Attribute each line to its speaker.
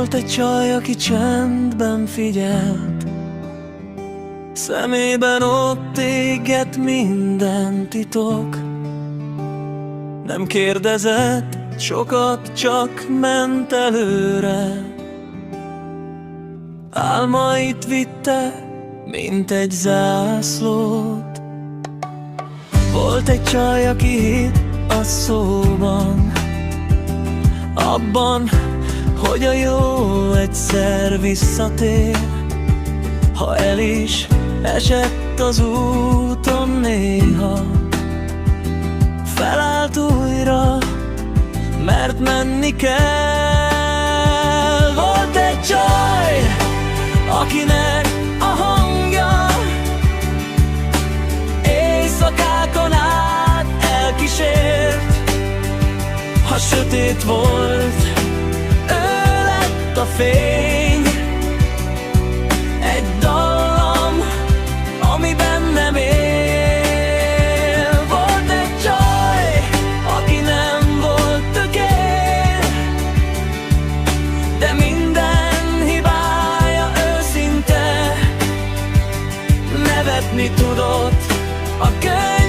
Speaker 1: Volt egy csaj, aki csendben figyelt, szemében ott égett minden titok. Nem kérdezett sokat, csak ment előre. Álmait vitte, mint egy zászlót. Volt egy csaj, aki hitt a szóban, abban, hogy a jó egyszer visszatér. Ha el is esett az úton néha, felállt újra, mert menni kell. Volt egy csaj, akinek a hangja éjszakákon át elkísért. Ha sötét volt, ő lett a fény, egy dallam, ami bennem él. Volt egy csaj, aki nem volt tökér, de minden hibája őszinte, nevetni tudott a könyv